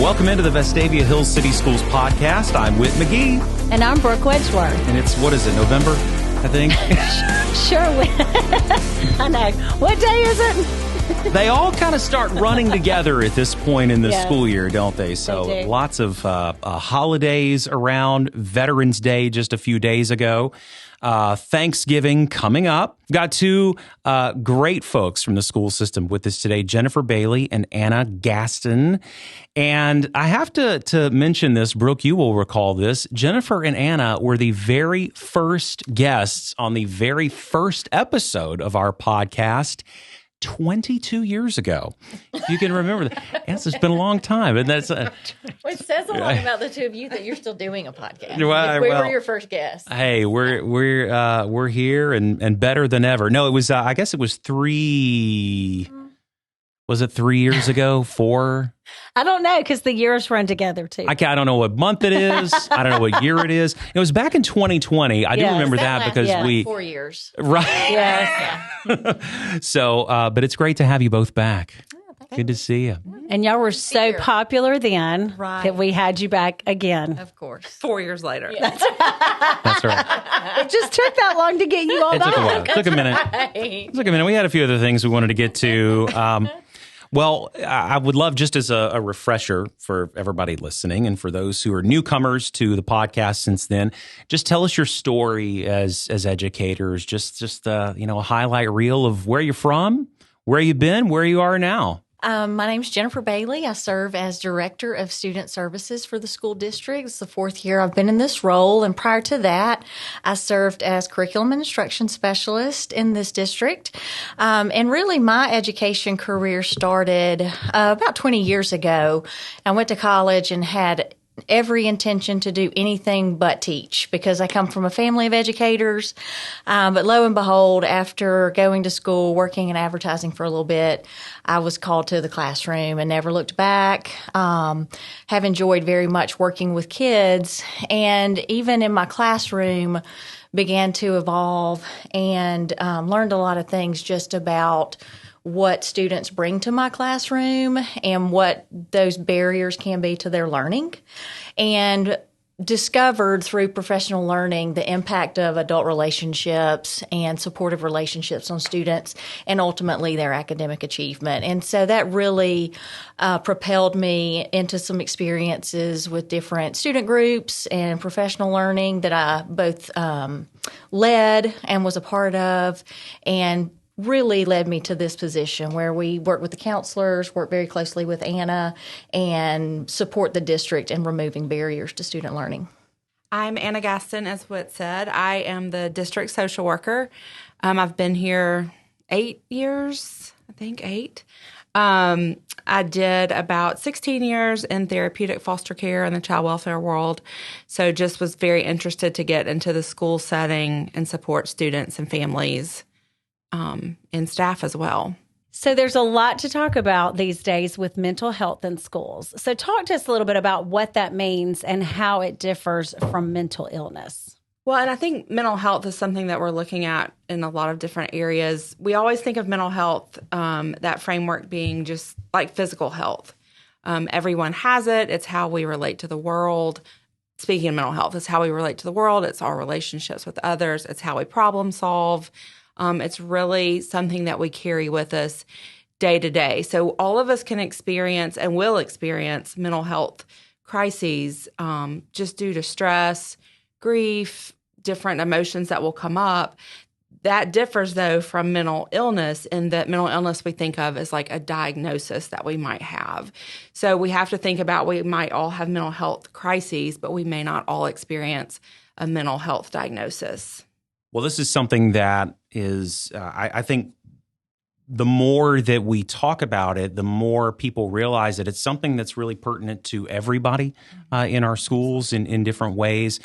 Welcome into the Vestavia Hills City Schools podcast. I'm Whit McGee. And I'm Brooke Wedgeworth. And it's, what is it, November, I think? Sure. I know. What day is it? They all kind of start running together at this point in the school year, don't they? So they do. Lots of holidays around. Veterans Day just a few days ago. Thanksgiving coming up. Got two great folks from the school system with us today, Jennifer Bailey and Anna Gaston. And I have to mention this, Brooke, you will recall this. Jennifer and Anna were the very first guests on the very first episode of our podcast 22 years ago. If you can remember that. Yes, it's been a long time. And that's It says a lot about the two of you that you're still doing a podcast. Well, We were your first guest. Hey, we're here and better than ever. No, it was I guess it was 3. Was it 3 years ago? 4? I don't know, because the years run together too. I don't know what month it is. I don't know what year it is. It was back in 2020. I do remember that because we 4 years. Right. Yes. So, but it's great to have you both back. Good to see you. And y'all were so popular then that we had you back again. Of course. 4 years later. That's right. It just took that long to get you all It took a while. back. It took a minute. It took a minute. We had a few other things we wanted to get to. Well, I would love, just as a refresher for everybody listening and for those who are newcomers to the podcast since then, just tell us your story as educators, just a highlight reel of where you're from, where you've been, where you are now. My name's Jennifer Bailey. I serve as Director of Student Services for the school district. It's the 4th year I've been in this role. And prior to that, I served as Curriculum and Instruction Specialist in this district. And really, my education career started about 20 years ago. I went to college and had every intention to do anything but teach because I come from a family of educators. But lo and behold, after going to school, working in advertising for a little bit, I was called to the classroom and never looked back. Have enjoyed very much working with kids, and even in my classroom began to evolve and learned a lot of things just about what students bring to my classroom and what those barriers can be to their learning, and discovered through professional learning the impact of adult relationships and supportive relationships on students and ultimately their academic achievement. And so that really propelled me into some experiences with different student groups and professional learning that I both led and was a part of, and really led me to this position where we work with the counselors, work very closely with Anna, and support the district in removing barriers to student learning. I'm Anna Gaston, as Whit said. I am the district social worker. I've been here 8 years, I think 8. I did about 16 years in therapeutic foster care in the child welfare world. So just was very interested to get into the school setting and support students and families. And staff as well. So there's a lot to talk about these days with mental health in schools. So talk to us a little bit about what that means and how it differs from mental illness. Well, and I think mental health is something that we're looking at in a lot of different areas. We always think of mental health, that framework being just like physical health. Everyone has it. It's how we relate to the world. Speaking of mental health, it's how we relate to the world. It's our relationships with others. It's how we problem solve. It's really something that we carry with us day to day. So all of us can experience and will experience mental health crises just due to stress, grief, different emotions that will come up. That differs, though, from mental illness, in that mental illness we think of as like a diagnosis that we might have. So we have to think about, we might all have mental health crises, but we may not all experience a mental health diagnosis. Well, this is something that is, I think, the more that we talk about it, the more people realize that it's something that's really pertinent to everybody in our schools in different ways.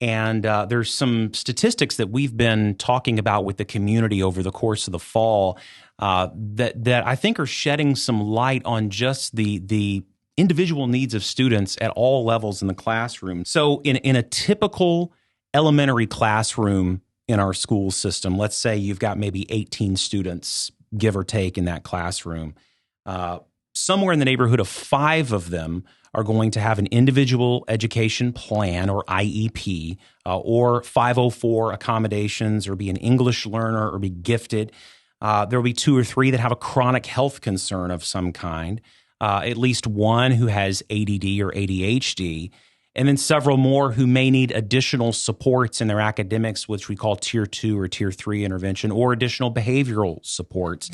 And there's some statistics that we've been talking about with the community over the course of the fall that I think are shedding some light on just the individual needs of students at all levels in the classroom. So in a typical elementary classroom in our school system, let's say you've got maybe 18 students, give or take, in that classroom. somewhere in the neighborhood of 5 of them are going to have an individual education plan or IEP or 504 accommodations or be an English learner or be gifted. There will be 2 or 3 that have a chronic health concern of some kind, at least one who has ADD or ADHD, and then several more who may need additional supports in their academics, which we call Tier 2 or Tier 3 intervention, or additional behavioral supports.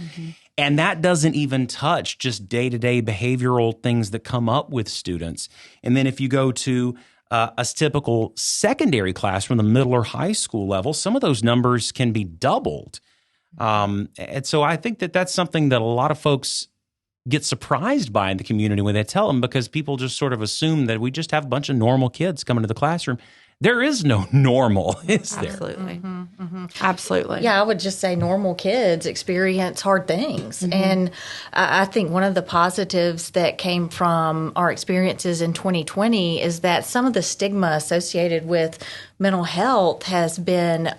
And that doesn't even touch just day-to-day behavioral things that come up with students. And then if you go to a typical secondary classroom, the middle or high school level, some of those numbers can be doubled. And so I think that that's something that a lot of folks get surprised by in the community when they tell them, because people just sort of assume that we just have a bunch of normal kids coming to the classroom. There is no normal, is there? Absolutely. Absolutely. Yeah, I would just say normal kids experience hard things. And I think one of the positives that came from our experiences in 2020 is that some of the stigma associated with mental health has been,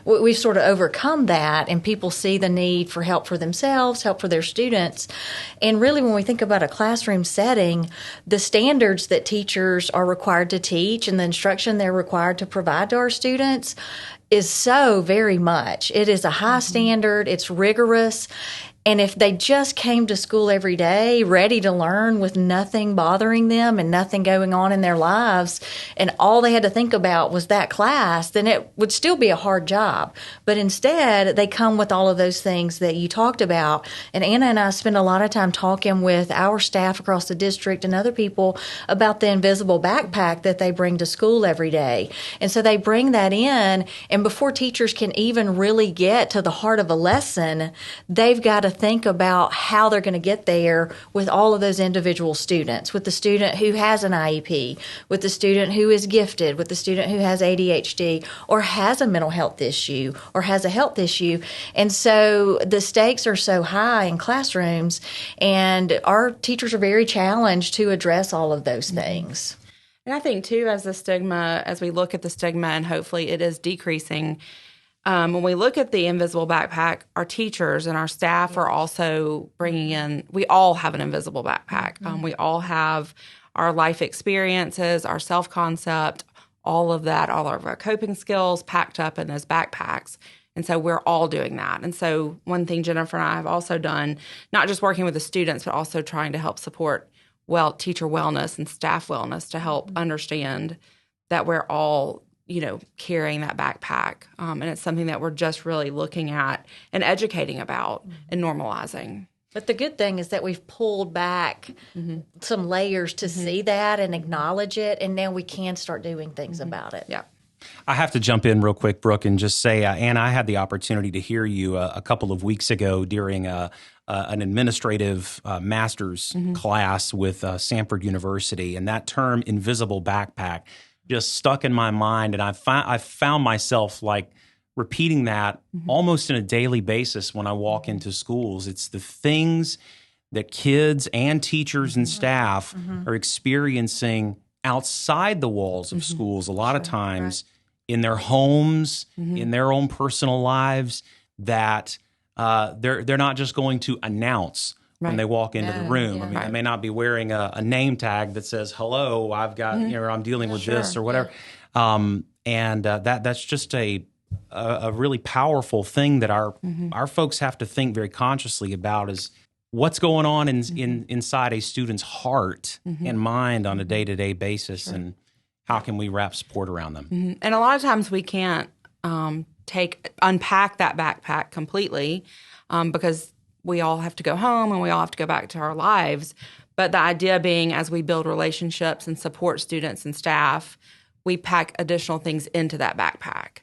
we've sort of overcome that, and people see the need for help for themselves, help for their students. And really, when we think about a classroom setting, the standards that teachers are required to teach and the instruction they're required to provide to our students is so very much. It is a high standard, it's rigorous. And if they just came to school every day ready to learn with nothing bothering them and nothing going on in their lives, and all they had to think about was that class, then it would still be a hard job. But instead, they come with all of those things that you talked about. And Anna and I spend a lot of time talking with our staff across the district and other people about the invisible backpack that they bring to school every day. And so they bring that in, and before teachers can even really get to the heart of a lesson, they've got to think about how they're going to get there with all of those individual students, with the student who has an IEP, with the student who is gifted, with the student who has ADHD or has a mental health issue or has a health issue. And so the stakes are so high in classrooms, and our teachers are very challenged to address all of those things. And I think, too, as we look at the stigma, and hopefully it is decreasing, when we look at the invisible backpack, our teachers and our staff are also bringing in, we all have an invisible backpack. We all have our life experiences, our self-concept, all of that, all of our coping skills packed up in those backpacks. And so we're all doing that. And so one thing Jennifer and I have also done, not just working with the students, but also trying to help support teacher wellness and staff wellness to help understand that we're all carrying that backpack. And it's something that we're just really looking at and educating about and normalizing. But the good thing is that we've pulled back some layers to see that and acknowledge it, and now we can start doing things about it. Yeah. I have to jump in real quick, Brooke, and just say, Anna, I had the opportunity to hear you a couple of weeks ago during an administrative master's class with Samford University, and that term invisible backpack just stuck in my mind, and I found myself like repeating that almost on a daily basis when I walk into schools. It's the things that kids and teachers and staff are experiencing outside the walls of schools a lot of times in their homes, in their own personal lives, that they're not just going to announce when they walk into the room. I mean, they may not be wearing a name tag that says, hello, I've got, I'm dealing with this or whatever. That's just a really powerful thing that our folks have to think very consciously about, is what's going on inside a student's heart and mind on a day-to-day basis, and how can we wrap support around them. And a lot of times we can't unpack that backpack completely because we all have to go home and we all have to go back to our lives. But the idea being, as we build relationships and support students and staff, we pack additional things into that backpack.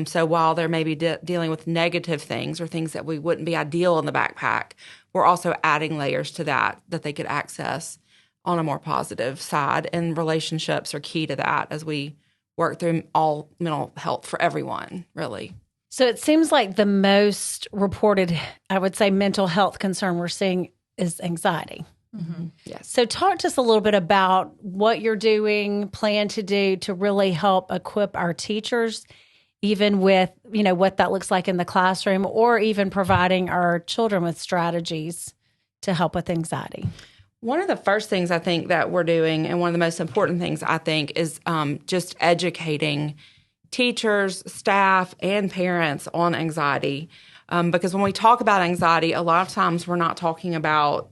So while there may be dealing with negative things or things that we wouldn't be ideal in the backpack, we're also adding layers to that they could access on a more positive side. And relationships are key to that as we work through all mental health for everyone, really. So it seems like the most reported, I would say, mental health concern we're seeing is anxiety. Yes. So talk to us a little bit about what you're doing, plan to do to really help equip our teachers, even with, what that looks like in the classroom, or even providing our children with strategies to help with anxiety? One of the first things I think that we're doing, and one of the most important things I think, is just educating teachers, staff, and parents on anxiety. Because when we talk about anxiety, a lot of times we're not talking about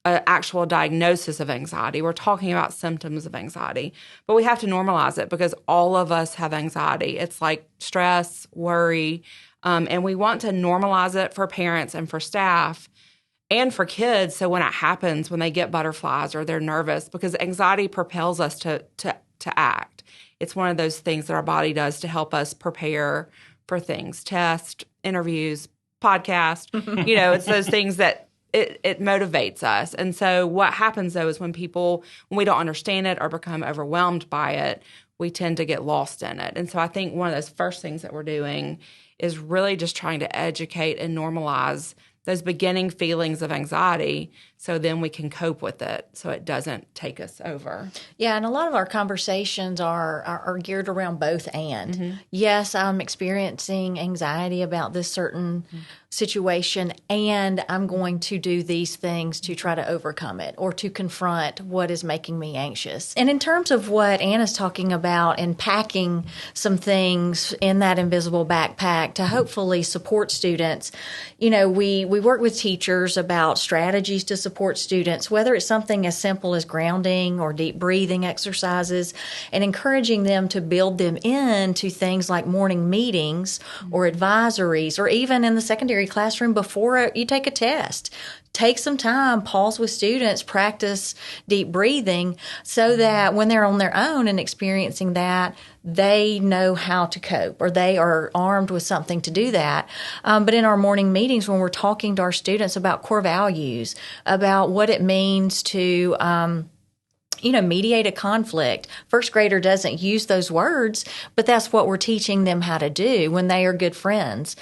an actual diagnosis of anxiety. We're talking about symptoms of anxiety. But we have to normalize it because all of us have anxiety. It's like stress, worry, and we want to normalize it for parents and for staff and for kids. So when it happens, when they get butterflies or they're nervous, because anxiety propels us to act. It's one of those things that our body does to help us prepare for things, tests, interviews, podcast. It's those things that it motivates us. And so what happens, though, is when we don't understand it or become overwhelmed by it, we tend to get lost in it. And so I think one of those first things that we're doing is really just trying to educate and normalize those beginning feelings of anxiety so then we can cope with it so it doesn't take us over. Yeah, and a lot of our conversations are geared around both and. Yes, I'm experiencing anxiety about this certain situation, and I'm going to do these things to try to overcome it or to confront what is making me anxious. And in terms of what Anna's talking about and packing some things in that invisible backpack to hopefully support students, we work with teachers about strategies to support students, whether it's something as simple as grounding or deep breathing exercises, and encouraging them to build them into things like morning meetings or advisories, or even in the secondary classroom before you take a test. Take some time, pause with students, practice deep breathing so that when they're on their own and experiencing that, they know how to cope or they are armed with something to do that. But in our morning meetings, when we're talking to our students about core values, about what it means to mediate a conflict. First grader doesn't use those words, but that's what we're teaching them how to do when they are good friends.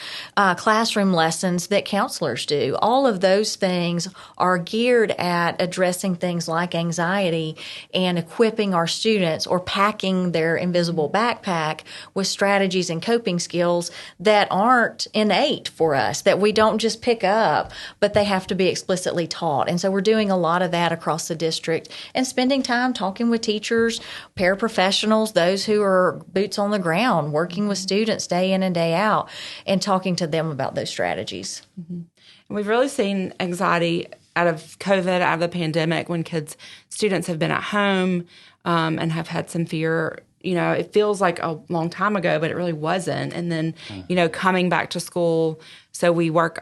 Classroom lessons that counselors do. All of those things are geared at addressing things like anxiety and equipping our students or packing their invisible backpack with strategies and coping skills that aren't innate for us, that we don't just pick up, but they have to be explicitly taught. And so we're doing a lot of that across the district and spending time talking with teachers, paraprofessionals, those who are boots on the ground, working with students day in and day out, and talking to them about those strategies. And we've really seen anxiety out of COVID, out of the pandemic, when students have been at home and have had some fear. It feels like a long time ago, but it really wasn't. And then, coming back to school, so we work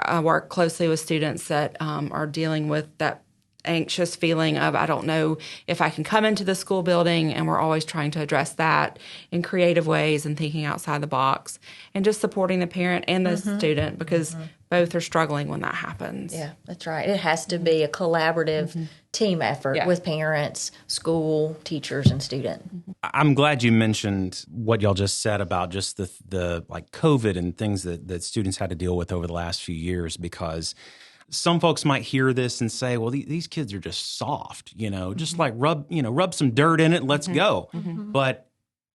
closely with students that are dealing with that anxious feeling of, I don't know if I can come into the school building, and we're always trying to address that in creative ways and thinking outside the box and just supporting the parent and the student because both are struggling when that happens. Yeah, that's right. It has to be a collaborative team effort with parents, school, teachers, and student. I'm glad you mentioned what y'all just said about just the like COVID and things that students had to deal with over the last few years, because some folks might hear this and say, well, these kids are just soft, just like rub some dirt in it and let's go. But,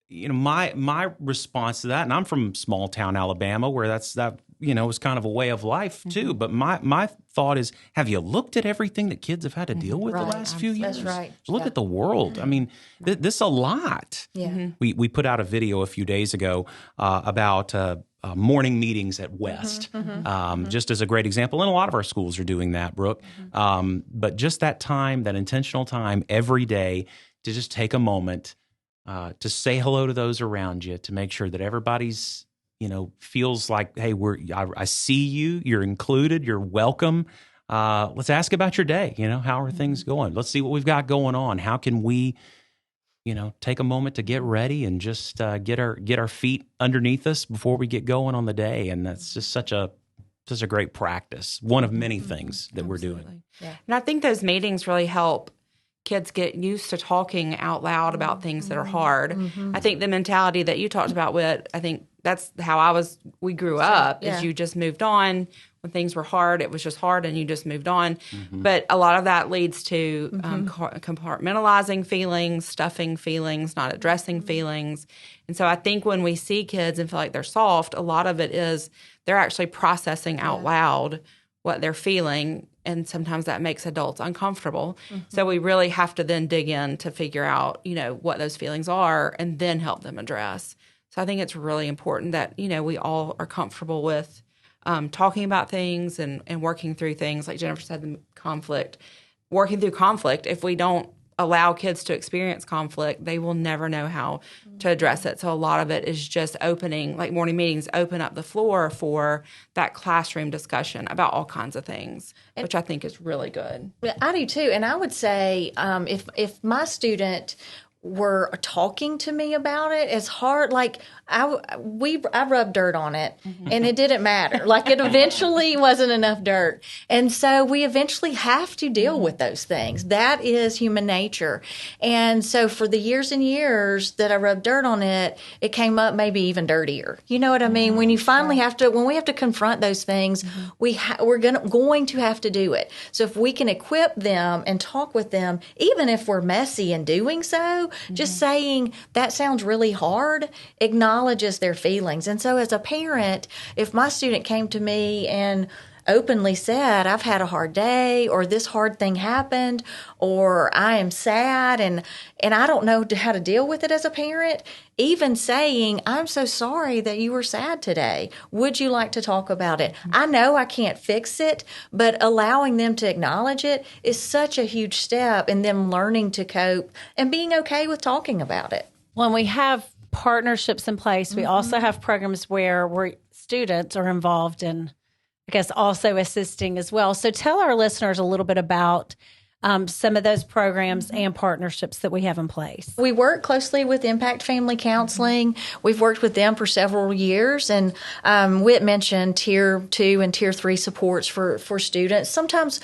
my response to that, and I'm from small town Alabama where that was kind of a way of life too. But my thought is, have you looked at everything that kids have had to deal with the last few years? That's right. Look at the world. I mean, this is a lot. Yeah. We put out a video a few days ago about morning meetings at West, just as a great example. And a lot of our schools are doing that, Brooke. But just that time, that intentional time every day to just take a moment to say hello to those around you, to make sure that everybody's, feels like, hey, I see you, you're included, you're welcome. Let's ask about your day. How are things going? Let's see what we've got going on. How can we take a moment to get ready and just get our feet underneath us before we get going on the day. And that's just such a great practice. One of many things that we're doing. Yeah. And I think those meetings really help kids get used to talking out loud about things that are hard. I think the mentality that you talked about, Whit, I think that's how we grew up, is you just moved on. When things were hard, it was just hard and you just moved on. But a lot of that leads to compartmentalizing feelings, stuffing feelings, not addressing feelings. And so I think when we see kids and feel like they're soft, a lot of it is they're actually processing out loud what they're feeling and sometimes that makes adults uncomfortable. So we really have to then dig in to figure out, what those feelings are and then help them address. So I think it's really important that, we all are comfortable with talking about things and working through things. Like Jennifer said, the conflict. Working through conflict, if we don't allow kids to experience conflict, they will never know how to address it. So a lot of it is just opening, like morning meetings, open up the floor for that classroom discussion about all kinds of things, which I think is really good. I do too. And I would say if my student were talking to me about it, it's hard. Like I rubbed dirt on it and it didn't matter. Like it eventually wasn't enough dirt. And so we eventually have to deal with those things. That is human nature. And so for the years and years that I rubbed dirt on it, it came up maybe even dirtier. You know what I mean? When you finally when we have to confront those things, we're going to have to do it. So if we can equip them and talk with them, even if we're messy in doing so, just saying that sounds really hard acknowledges their feelings. And so as a parent, if my student came to me and openly said, I've had a hard day, or this hard thing happened, or I am sad and I don't know how to deal with it as a parent, even saying, I'm so sorry that you were sad today. Would you like to talk about it? I know I can't fix it, but allowing them to acknowledge it is such a huge step in them learning to cope and being okay with talking about it. When we have partnerships in place, we also have programs where students are involved in, I guess, also assisting as well. So tell our listeners a little bit about some of those programs and partnerships that we have in place. We work closely with Impact Family Counseling. We've worked with them for several years, and Whit mentioned Tier 2 and Tier 3 supports for students. Sometimes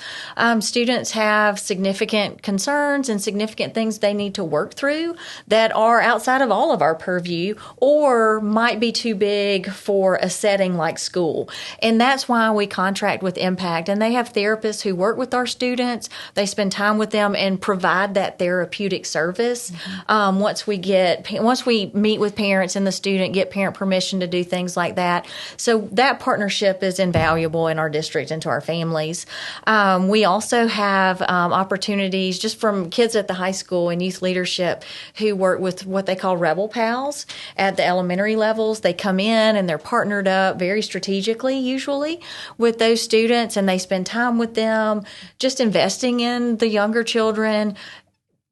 students have significant concerns and significant things they need to work through that are outside of all of our purview or might be too big for a setting like school. And that's why we contract with Impact, and they have therapists who work with our students. They spend time with them and provide that therapeutic service. Once we meet with parents and the student, get parent permission to do things like that. So that partnership is invaluable in our district and to our families. We also have opportunities just from kids at the high school and youth leadership who work with what they call Rebel Pals at the elementary levels. They come in and they're partnered up very strategically, usually, with those students, and they spend time with them, just investing in the younger children,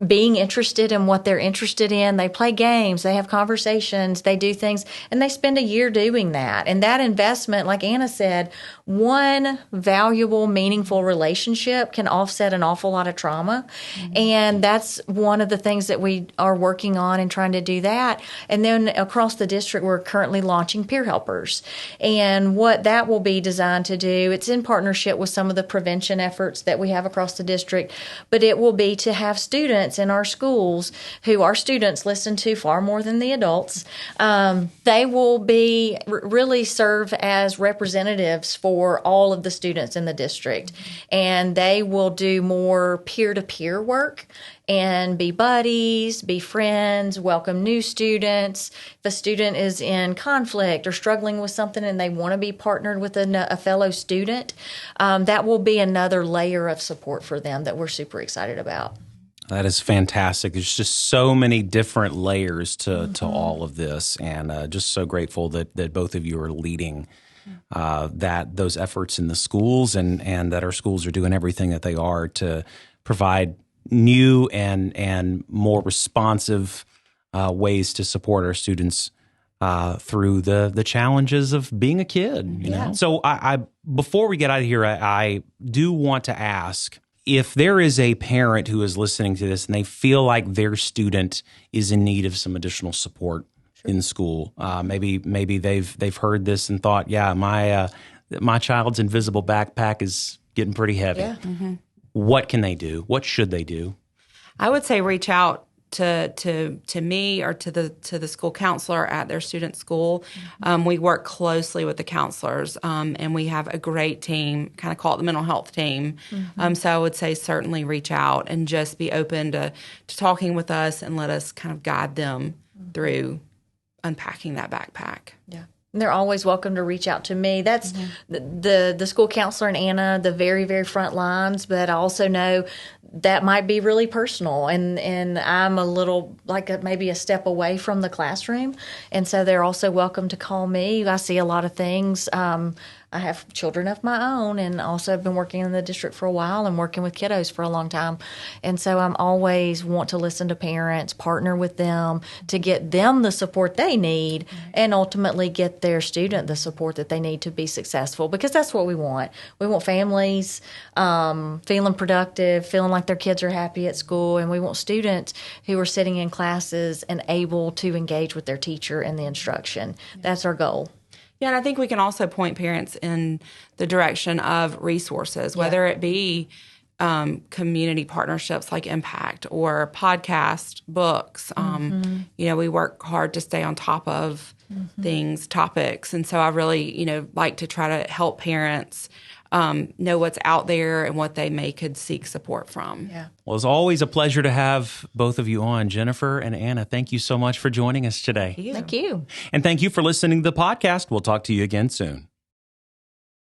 being interested in what they're interested in. They play games, they have conversations, they do things, and they spend a year doing that. And that investment, like Anna said, one valuable, meaningful relationship can offset an awful lot of trauma. And that's one of the things that we are working on and trying to do that. And then across the district, we're currently launching peer helpers. And what that will be designed to do, it's in partnership with some of the prevention efforts that we have across the district, but it will be to have students in our schools who our students listen to far more than the adults. They will be really serve as representatives for all of the students in the district, and they will do more peer-to-peer work and be buddies, be friends, welcome new students. If a student is in conflict or struggling with something and they want to be partnered with a fellow student, that will be another layer of support for them that we're super excited about. That is fantastic. There's just so many different layers to all of this, and just so grateful that both of you are leading those efforts in the schools, and that our schools are doing everything that they are to provide new and more responsive ways to support our students through the challenges of being a kid. You know? So I before we get out of here, I do want to ask, if there is a parent who is listening to this and they feel like their student is in need of some additional support in school, maybe they've heard this and thought, yeah, my child's invisible backpack is getting pretty heavy. Yeah. What can they do? What should they do? I would say reach out to me or to the school counselor at their student school. We work closely with the counselors, and we have a great team, kind of call it the mental health team. So I would say certainly reach out and just be open to talking with us and let us kind of guide them through unpacking that backpack. Yeah. They're always welcome to reach out to me. That's the school counselor and Anna, the very, very front lines. But I also know that might be really personal, and I'm a little maybe a step away from the classroom, and so they're also welcome to call me. I see a lot of things. I have children of my own, and also have been working in the district for a while and working with kiddos for a long time. And so I'm always want to listen to parents, partner with them to get them the support they need, and ultimately get their student the support that they need to be successful, because that's what we want. We want families feeling productive, feeling like their kids are happy at school, and we want students who are sitting in classes and able to engage with their teacher and the instruction. That's our goal. Yeah, and I think we can also point parents in the direction of resources, whether it be community partnerships like Impact or podcast, books. We work hard to stay on top of things, topics. And so I really, like to try to help parents know what's out there and what they could seek support from. Yeah. Well, it's always a pleasure to have both of you on. Jennifer and Anna, thank you so much for joining us today. Thank you. And thank you for listening to the podcast. We'll talk to you again soon.